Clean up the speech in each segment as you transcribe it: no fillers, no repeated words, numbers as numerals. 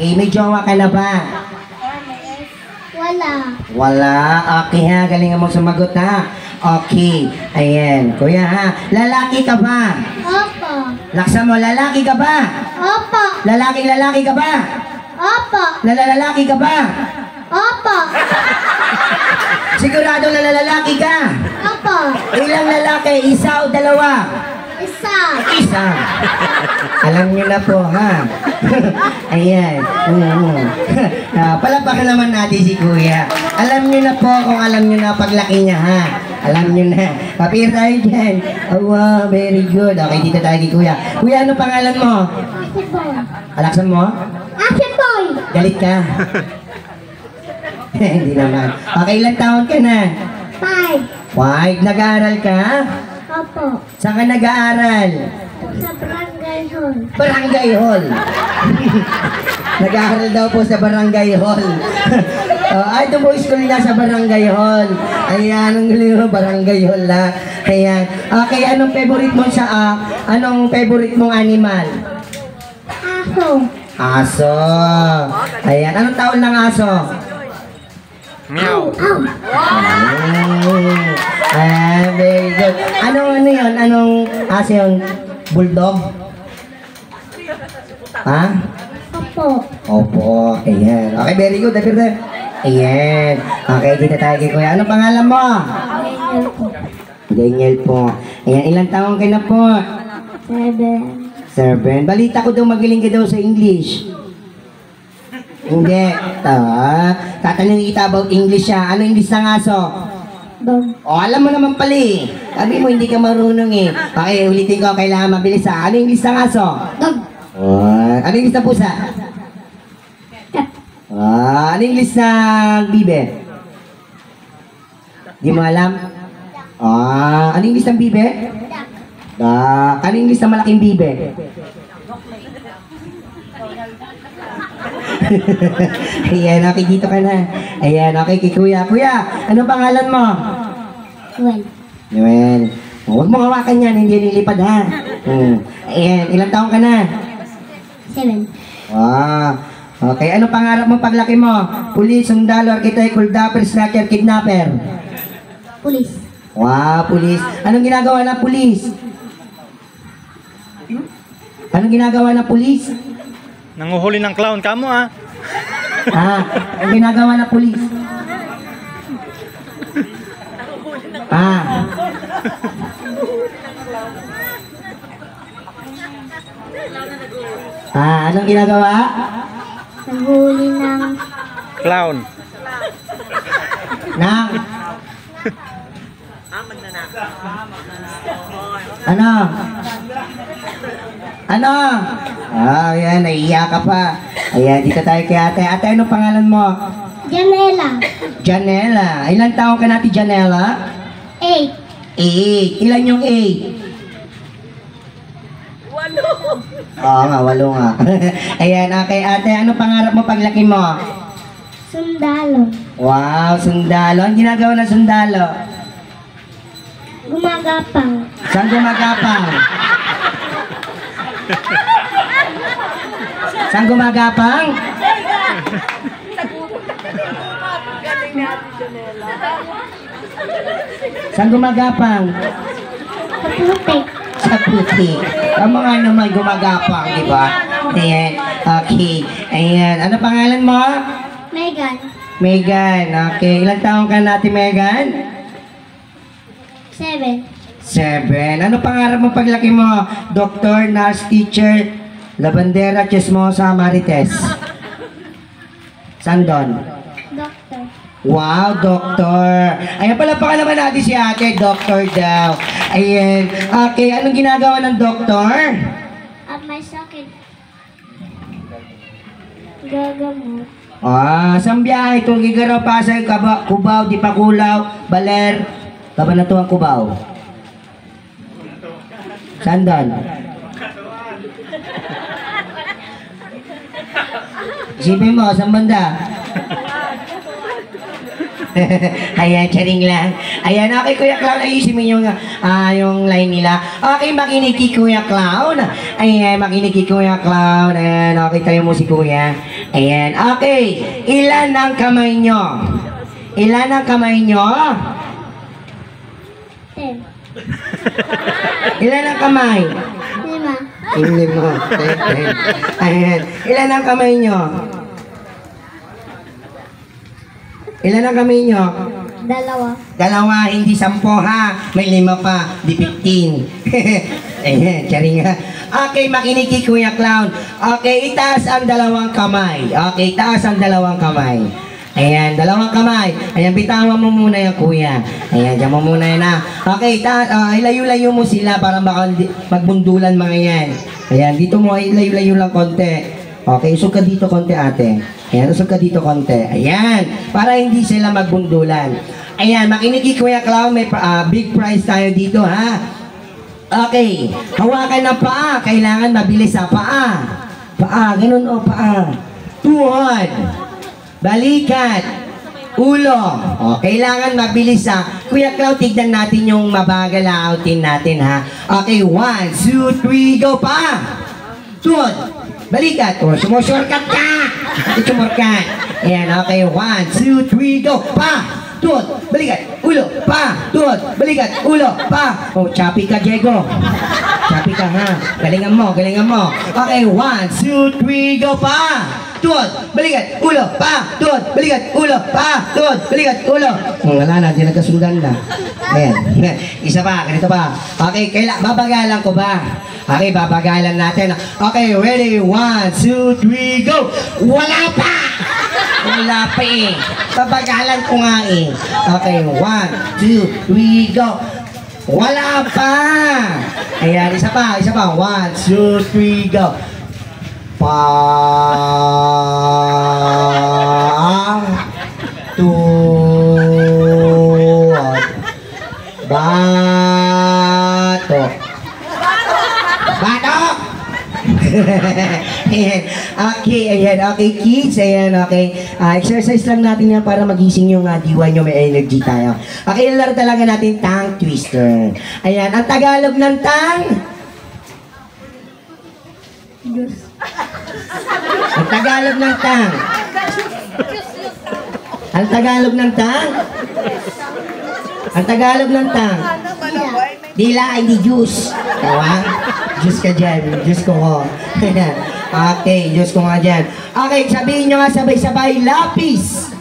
Okay, may jowa ka na ba? Wala. Wala. Okay ha, galingan mo sumagot ha. Okay, ayan. Kuya ha, lalaki ka ba? Opo. Laksa mo, lalaki ka ba? Opo. Lalaki ka ba? Opo. Lalaki ka ba? Opo. Sigurado lalaki ka? Opo. Ilang lalaki? Isa o dalawa? Isa. Isa. Alam niyo na po, ha? Ayan. Palapakan naman natin si Kuya. Alam niyo na po kung alam niyo na paglaki niya, ha? Alam niyo na. Papir tayo dyan. Oh, wow, very good. Okay, dito tayo kay Kuya. Kuya, ano pangalan mo? Action boy. Alaksan mo? Action boy. Galit ka? Hindi naman. Okay, ilang taon ka na? 5. 5. Nag-aaral ka? Opo. Saan ka nag-aaral? Sa barangay hall. Barangay Hall. Nag-aaral daw po sa Barangay Hall. Ay, ito po school niya sa Barangay Hall. Ayan, ang galing mo, Barangay Hall na. Ayan. Okay, anong favorite mo anong favorite mong animal? Aso. Aso. Ayan, anong taon ng aso? Meow. Ow. Very good. Ano yun? Anong aso yun? Bulldog? Ha? Opo. Opo. Ayan. Okay, very good. Ayan. Okay, dito tayo kay Kuya. Ano pangalan mo? Daniel po. Daniel po. Ayan, ilang taong ka na po? 7. 7. Balita ko daw magaling ka daw sa English. Hindi. Tatanungin kita about English siya. Ano English ng aso? Dog. O, alam mo naman pala eh. Sabi mo, hindi ka marunong eh. Okay, ulitin ko. Kailangan mabilis ha. Ano English ng aso? Dog. Ano English ng pusa? Ano English ng bibe? Di mo alam? Ano English ng bibe? Ano English ng malaking bibe? Ayan, okay, dito ka na. Ayan, okay, kay Kuya. Kuya, ano pangalan mo? Well. Noel. Huwag mo hawakan yan, hindi nilipad ha. Ayan, ilang taong ka na? 7. Okay, ano pangarap mo paglaki mo? Pulis, sundalo, arkitek, kuldapper, snatcher, kidnapper. Pulis. Wow, pulis. Anong ginagawa ng pulis? Anong ginagawa ng pulis? Nanguhuli ng clown kamo ah. Ang ginagawa ng pulis? Anong ginagawa? Naghuli ng Clown. Nang? Ano? Ano? Ayan, naiiyak ka pa. Ayan, dito tayo kay ate. Ate, anong pangalan mo? Janela. Janela. Ilang taong ka natin, Janela? 8. 8. Ilan yung 8? 8. Oo nga, 8 nga. Ayan, okay, ate, ano pangarap mo paglaki mo? Sundalo. Wow, sundalo. Ang ginagawa ng sundalo? Gumagapang. Saan gumagapang? Saan gumagapang? Saan gumagapang? Kaputik. Sa puti. Ang mga naman gumagapang, di ba? Ayan. Okay. Ayan. Ano pangalan mo? Megan. Megan. Okay. Ilang taong ka natin, Megan? 7. 7. Ano pangarap mo paglaki mo? Doktor, nurse, teacher, labandera, chismosa, marites. Saan doon? Doctor. Wow, doktor. Ayan pala naman natin si ate, doktor daw. Ayan. Okay, anong ginagawa ng doktor? At may sakit. Gagamot. Saan biyahe? Tugigaraw, Pasay, Cubao, Dipakulaw, Baler, Cabanatuan, Cubao. Saan doon? Isipin mo, saan banda? Ayan, charing lang. Ayan, okay, Kuya Clown, ayusin mo yung line nila. Okay, makinig kay Kuya Clown. Ayan, makinig kay Kuya Clown. Ayan, okay, tayo mo si Kuya. Ayan, okay. Ilan ang kamay nyo? Ilan ang kamay nyo? 10. Ilan ang kamay? 5. Lima. Ayan. Ilan ang kamay nyo? Ilan ang kamay nyo? 2. Dalawa, hindi 10 ha. May 5 pa, di 15. Ayan, charing ha. Okay, makinig kay Kuya Clown. Okay, itaas ang dalawang kamay. Okay, itaas ang dalawang kamay. Ayan, dalawang kamay. Ayan, bitawan mo muna yan, Kuya. Ayan, dyan mo muna yan ha. Okay, ilayo-layo mo sila para baka magbundulan mga yan. Ayan, dito mo, ilayo-layo lang konti. Okay, usog ka dito konti, ate. Ayan, usog ka dito konti. Ayan, para hindi sila magbundulan. Ayan, makinig kay Kuya Clown, may big prize tayo dito, ha? Okay, hawakan ng paa. Kailangan mabilis sa paa. Paa, ganun o, paa. Tuhod, balikat, ulo. O, kailangan mabilis sa. Kuya Clown, tignan natin yung mabagal na outin natin, ha? Okay, 1, 2, 3, go, paa. Tuhod, balikat. O, sumushortcut ka. Sumorkat. Ayan, okay, 1, 2, 3, go, paa. Tuhod, balikat, ulo, pa, tuhod, balikat, ulo, pa. Oh, choppy ka, Diego. Choppy ka, ha? Galingan mo, galingan mo. Okay, 1, 2, 3, go, pa. Tuhod, balikat, ulo, pa, tuhod, balikat, ulo, pa, tuhod, balikat, ulo. Wala na, di nagkasundan na. Ayan. Isa pa, ganito pa. Okay, babagalan ko ba? Okay, babagalan natin. Okay, ready, 1, 2, 3, go. Wala pa! Wala pa eh. Babagalan ko nga eh. Okay, 1, 2, 3, go. Wala pa! Ayan, isa pa, 1, 2, 3, go. Pa, tuhod, batok. Batok! Ayan. Okay, ayan. Okay, kids. Ayan, okay. Exercise lang natin yan para magising yung diwa nyo. May energy tayo. Okay, laro talaga natin tongue twister. Ayan, ang Tagalog ng tongue. Ang Tagalog ng tongue. Ang Tagalog ng tongue. Ang Tagalog ng tongue. Dila, hindi juice. Tawa? Juice ka dyan. Juice ko ko. Okay, juice ko nga dyan. Okay, sabihin nyo nga sabay-sabay, lapis.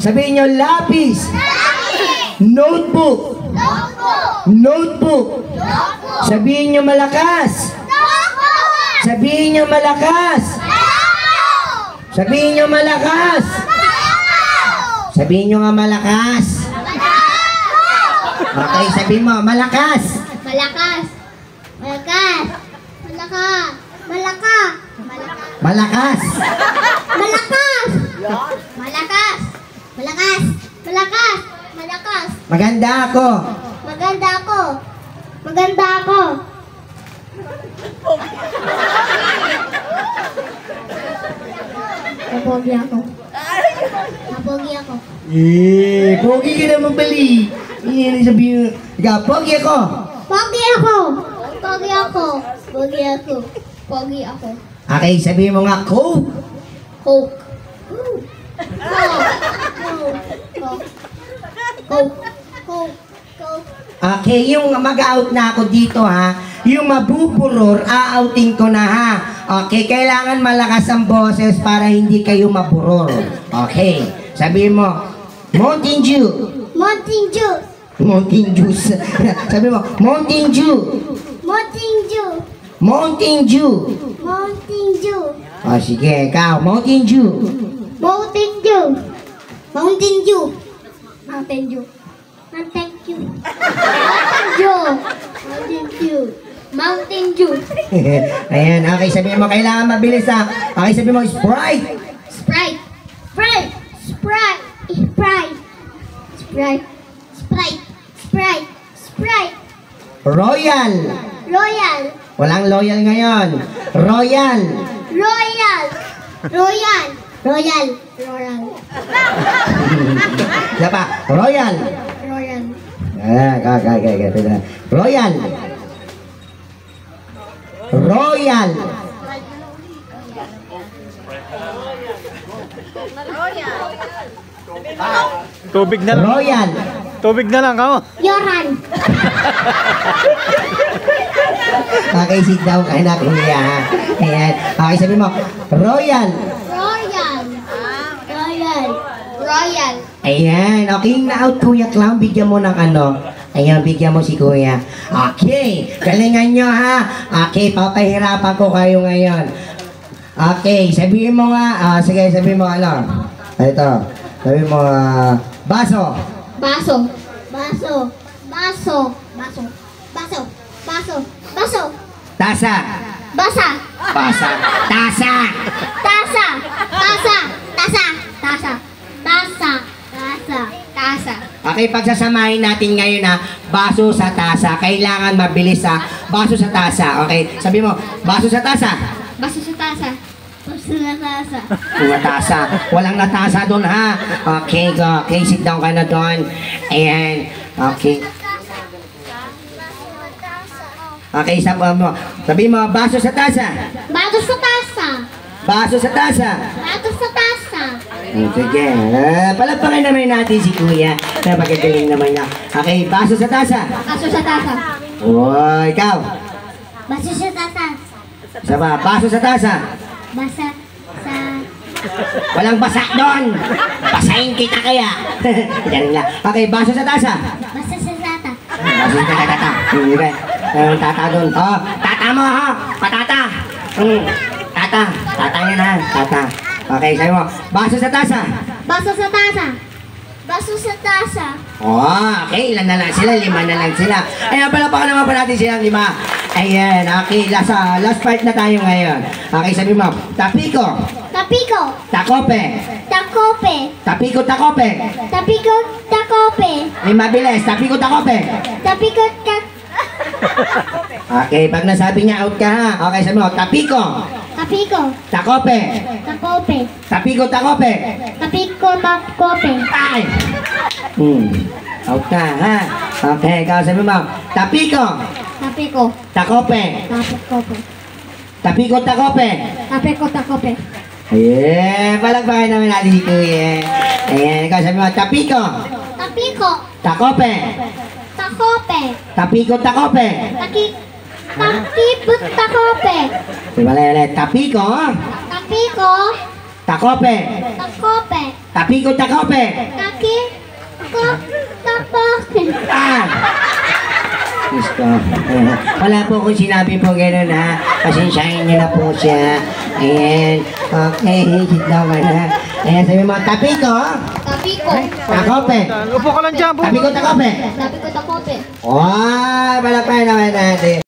Sabihin nyo, lapis. Notebook. Notebook. Sabihin nyo, malakas. Sabihin nyo, malakas. Sabihin nyo, malakas. Sabihin nyo nga, malakas. Okay, sabihin mo, malakas. Malakas. Malakas. Malakas. Malakas. Malakas. Malakas. Malakas. Malakas. Malakas. Malakas. Maganda ako. Maganda ako. Maganda ako. Napogi ako. Napogi ako. Pogi ka naman bali. Yan sabihin. Ikaw, pogi ako. Pogi ako. Pogi ako. Pogi ako. Pogi ako. Okay, sabihin mo nga, Coke. Coke. Coke. Coke. Coke. Coke. Coke. Okay, yung mag-out na ako dito ha. Yung mabupuror, a-outing ko na ha. Okay, kailangan malakas ang boses para hindi kayo mapuror. Okay, sabihin mo, Mountain Dew. Mountain Dew. Mountain Juice. Sabi mo, Mountain Dew. Mountain Dew. Mountain Dew. Mountain Dew. O sige, ikaw, Mountain Dew. Mountain Dew. Mountain Dew. Mountain Dew. Mountain Dew. Mountain Dew. Mountain Dew. Ayan, okay, sabihin mo, kailangan mabilis ha. Okay, sabihin mo, Sprite. Sprite. Sprite. Sprite. Sprite. Sprite. Sprite. Sprite. Sprite. Royal. Royal. Walang loyal ngayon. Royal. Royal. Royal. Royal. Royal. Isa pa, Royal. Royal. Okay. Royal. Royal. Tubig na lang. Royal. Tubig na lang kamo. Yoran. Okay, sit down ka na, kuya. Ayan. Okay, sabi mo, Royal. Royal. Royal. Royal. Ayan. Okay, na-out, Kuya Clown. Bigyan mo ng ano. Ayan, bigyan mo si Kuya. Okay. Galingan nyo, ha. Okay, papahirapan ko kayo ngayon. Okay, sabihin mo nga. Sige, sabihin mo ano. Ito. Sabihin mo, baso. Baso. Baso. Baso. Baso. Baso. Baso. Baso. Tasa. Basa. Basa. Tasa. Tasa. Tasa. Tasa. Tasa. Tasa. Tasa. Tasa. Okay, pagsasamahin natin ngayon na baso sa tasa. Kailangan mabilis sa baso sa tasa. Okay, sabi mo, baso sa tasa. Baso sa tasa. Baso sa tasa. Mga tasa. Walang natasa doon, ha? Okay, go. Okay, sit down ka na doon. Ayan. Okay. Okay, sabi mo, baso sa tasa. Baso sa tasa. Baso sa tasa. Baso sa tasa. Sige. Palagpakan naman natin si Kuya. Napagagaling naman na. Okay, baso sa tasa. Baso sa tasa. Oh, ikaw. Baso sa tasa. Sama, baso sa tasa. Basa sa... Walang basa doon. Basahin kita kaya. Ganun lang. Okay, baso sa tasa. Basa sa tata. Baso sa tata. Sige. Tata doon. Oh, tata mo ha. Patata. Tata. Tata yan ha. Tata. Okay, sabi mo. Baso sa tasa. Baso sa tasa. Baso sa tasa. Oh, okay. Ilan na lang sila? 5 na lang sila. Ayan, palapakan naman pa natin silang 5. Ayan, okay. Last part na tayo ngayon. Okay, sabi mo. Tapiko. Tapiko. Takope. Takope. Tapiko, takope. Tapiko. Takope. May mabilis. Tapiko, takope. Tapiko. Okay, pag nasabi niya out ka ha. Okay, sabi mo. Tapiko. Tapiko. Takope. Takope. Tapiko, takope. Tapiko. Takope. Ay! Out ka ha. Okay, ikaw sabi mo. Tapiko. Tapiko. Takope. Takope. Tapiko, takope. Tapiko. Takope. Ayan, palagpakan naman natin si Kuya. Ayan, ikaw sabi mo. Tapiko. Tapiko. Takope. Takope. Tapiko, takope. Tapiko. Takope. Ulit. Tapiko. Tapiko. Takope. Takope. Tapiko, takope. Takope. Ah! Gusto. Wala po kung sinabi po gano'n ha. Pasensyahin niyo na po siya. Ayan. Okay, sit down ka na. Ayan, sabi mo, tapiko. Tapiko. Takope. Upo ka lang dyan. Tapiko, takope. Tapiko. Takope. Wow, malapay na